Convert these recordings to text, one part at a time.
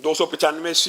295C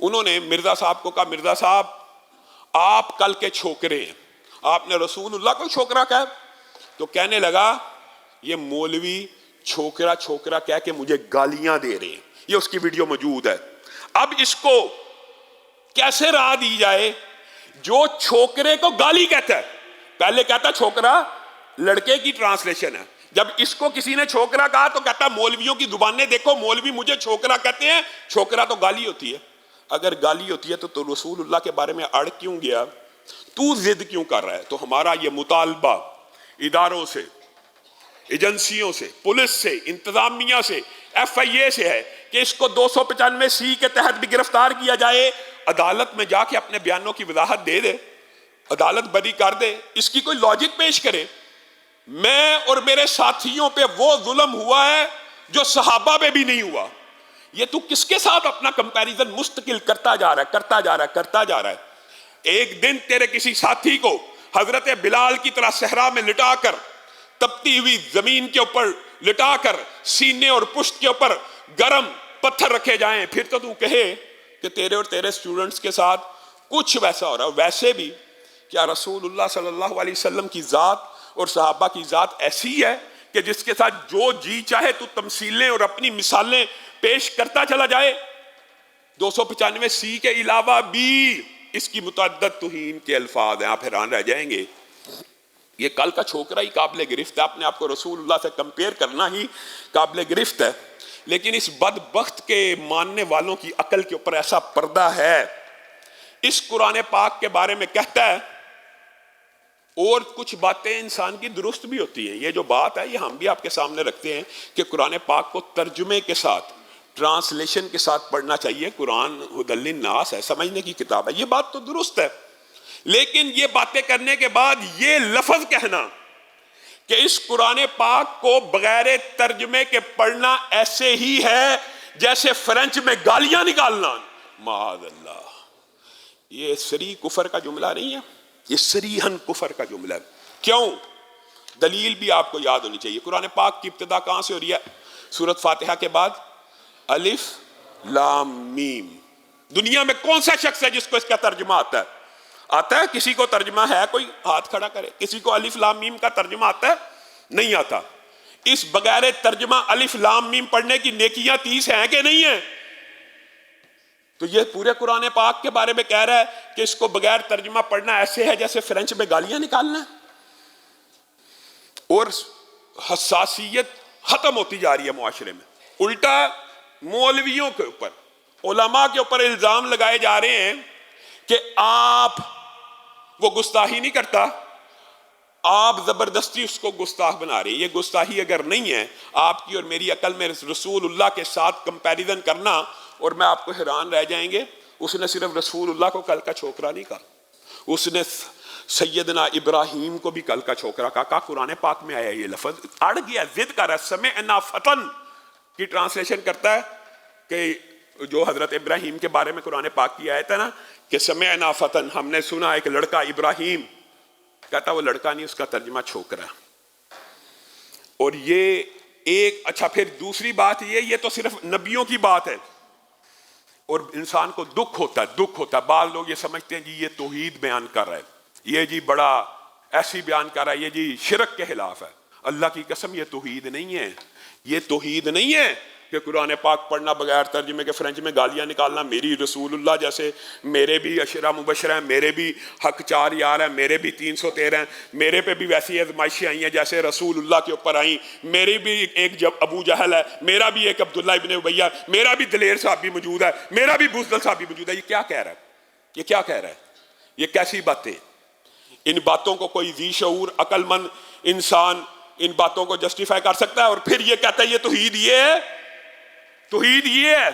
انہوں نے مرزا صاحب کو کہا مرزا صاحب آپ کل کے چھوکرے ہیں, آپ نے رسول اللہ کو چھوکرا کہا. تو کہنے لگا یہ مولوی چھوکرا چھوکرا کہہ کے مجھے گالیاں دے رہے ہیں, یہ اس کی ویڈیو موجود ہے. اب اس کو کیسے راہ دی جائے؟ جو چھوکرے کو گالی کہتا ہے, پہلے کہتا چھوکرا لڑکے کی ٹرانسلیشن ہے, جب اس کو کسی نے چھوکرا کہا تو کہتا مولویوں کی زبانیں دیکھو, مولوی مجھے چھوکرا کہتے ہیں. چھوکرا تو گالی ہوتی ہے, اگر گالی ہوتی ہے تو رسول اللہ کے بارے میں اڑ کیوں گیا؟ تو ضد کیوں کر رہا ہے؟ تو ہمارا یہ مطالبہ اداروں سے, ایجنسیوں سے, پولیس سے, انتظامیہ سے, FIA سے ہے کہ اس کو 295C کے تحت بھی گرفتار کیا جائے, عدالت میں جا کے اپنے بیانوں کی وضاحت دے دے, عدالت بری کر دے, اس کی کوئی لاجک پیش کرے. میں اور میرے ساتھیوں پہ وہ ظلم ہوا ہے جو صحابہ پہ بھی نہیں ہوا. یہ تو کس کے ساتھ اپنا کمپیریزن مستقل کرتا جا رہا ہے. ایک دن تیرے کسی ساتھی کو حضرت بلال کی طرح صحرا میں لٹا کر, تپتی ہوئی زمین کے اوپر لٹا کر, سینے اور پشت کے اوپر گرم پتھر رکھے جائیں, پھر تو کہے کہ تیرے اور تیرے سٹوڈنٹس کے ساتھ کچھ ویسا ہو رہا ہے. ویسے بھی کیا رسول اللہ صلی اللہ علیہ وسلم کی ذات اور صحابہ کی ذات ایسی ہے کہ جس کے ساتھ جو جی چاہے تو تمثیلیں اور اپنی مثالیں پیش کرتا چلا جائے؟ 295C کے علاوہ بھی اس کی متعدد توہین کے الفاظ ہیں, آپ حیران رہ جائیں گے. یہ کل کا چھوکرا ہی قابل گرفت ہے, اپنے آپ کو رسول اللہ سے کمپیئر کرنا ہی قابل گرفت ہے. لیکن اس بدبخت کے ماننے والوں کی عقل کے اوپر ایسا پردہ ہے, اس قرآن پاک کے بارے میں کہتا ہے اور کچھ باتیں انسان کی درست بھی ہوتی ہیں. یہ جو بات ہے یہ ہم بھی آپ کے سامنے رکھتے ہیں کہ قرآن پاک کو ترجمے کے ساتھ, ٹرانسلیشن کے ساتھ پڑھنا چاہیے. قرآن ہدی للناس ہے, سمجھنے کی کتاب ہے, یہ بات تو درست ہے. لیکن یہ باتیں کرنے کے بعد یہ لفظ کہنا کہ اس قرآن پاک کو بغیر ترجمے کے پڑھنا ایسے ہی ہے جیسے فرینچ میں گالیاں نکالنا, معاذ اللہ, یہ صریح کفر کا جملہ نہیں ہے, یہ صریحاً کفر کا جملہ ہے. کیوں؟ دلیل بھی آپ کو یاد ہونی چاہیے. قرآن پاک کی ابتدا کہاں سے ہو رہی ہے؟ سورۃ فاتحہ کے بعد الف لام میم. دنیا میں کون سا شخص ہے جس کو اس کا ترجمہ آتا ہے؟ کسی کو ترجمہ ہے؟ کوئی ہاتھ کھڑا کرے. کسی کو الف لام میم کا ترجمہ آتا ہے؟ نہیں آتا. اس بغیر ترجمہ الف لام میم پڑھنے کی نیکیاں 30 ہیں کہ نہیں ہیں؟ تو یہ پورے قرآن پاک کے بارے میں کہہ رہا ہے کہ اس کو بغیر ترجمہ پڑھنا ایسے ہے جیسے فرینچ میں گالیاں نکالنا ہے. اور حساسیت ختم ہوتی جا رہی ہے معاشرے میں. الٹا مولویوں کے اوپر, علماء کے اوپر الزام لگائے جا رہے ہیں کہ آپ, وہ گستاخی نہیں کرتا, آپ زبردستی اس کو گستاخ بنا رہے ہیں. یہ گستاخی اگر نہیں ہے, آپ کی اور میری عقل میں رسول اللہ کے ساتھ کمپیریزن کرنا, اور میں آپ کو حیران رہ جائیں گے, اس نے صرف رسول اللہ کو کل کا چھوکرا نہیں کہا, اس نے سیدنا ابراہیم کو بھی کل کا چھوکرا کہا. قرآن پاک میں آیا یہ لفظ, اڑ گیا, ضد کر رہا ہے. سمعنا فتن کی ٹرانسلیشن کرتا ہے کہ جو حضرت ابراہیم کے بارے میں قرآن پاک کی آیت ہے نا کہ سمعنا فتن, ہم نے سنا ایک لڑکا ابراہیم, کہتا وہ لڑکا نہیں, اس کا ترجمہ چھوکرا. اور یہ ایک, اچھا پھر دوسری بات یہ تو صرف نبیوں کی بات ہے, اور انسان کو دکھ ہوتا ہے. بعض لوگ یہ سمجھتے ہیں جی یہ توحید بیان کر رہا ہے, یہ جی بڑا ایسی بیان کر رہا ہے, یہ جی شرک کے خلاف ہے. اللہ کی قسم یہ توحید نہیں ہے. یہ توحید نہیں ہے کہ قرآن پاک پڑھنا بغیر ترجمے کے فرینچ میں گالیاں نکالنا. میری رسول اللہ جیسے میرے بھی عشرہ مبشرہ ہیں, میرے بھی حق 4 یار ہیں, میرے بھی 313 ہیں, میرے پہ بھی ویسی آزمائشیں آئی ہیں جیسے رسول اللہ کے اوپر آئیں. میری بھی ایک جب ابو جہل ہے, میرا بھی ایک عبداللہ ابن ابی, میرا بھی دلیر صاحب بھی موجود ہے, میرا بھی بزدل صاحب بھی موجود ہے. یہ کیا کہہ رہا ہے؟ یہ کیا کہہ رہا ہے؟ یہ کیسی باتیں؟ ان باتوں کو کوئی ذی شعور عقل مند انسان ان باتوں کو جسٹیفائی کر سکتا ہے؟ اور پھر یہ کہتا ہے یہ توحید یہ ہے, توحید یہ ہے.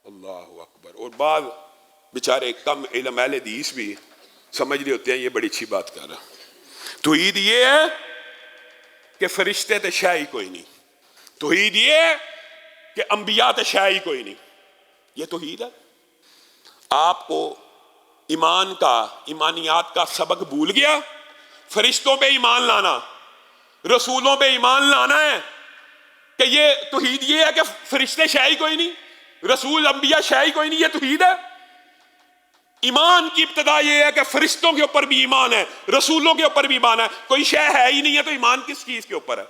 اللہ اکبر. اور بعض بیچارے کم علم اہل حدیث بھی سمجھ رہے ہوتے ہیں یہ بڑی اچھی بات کر رہا. توحید یہ ہے کہ فرشتے تے شے ہی کوئی نہیں, توحید یہ ہے کہ انبیاء تے شے ہی کوئی نہیں. یہ توحید ہے. آپ کو ایمان کا, ایمانیات کا سبق بھول گیا؟ فرشتوں پہ ایمان لانا, رسولوں پہ ایمان لانا ہے کہ یہ توحید یہ ہے کہ فرشتے شے ہی کوئی نہیں. رسول انبیاء شے ہی کوئی نہیں، یہ توحید ہے۔ ایمان کی ابتدا یہ ہے کہ فرشتوں کے اوپر بھی ایمان ہے، رسولوں کے اوپر بھی ایمان ہے، کوئی شے ہے ہی نہیں ہے تو ایمان کس چیز کے اوپر ہے؟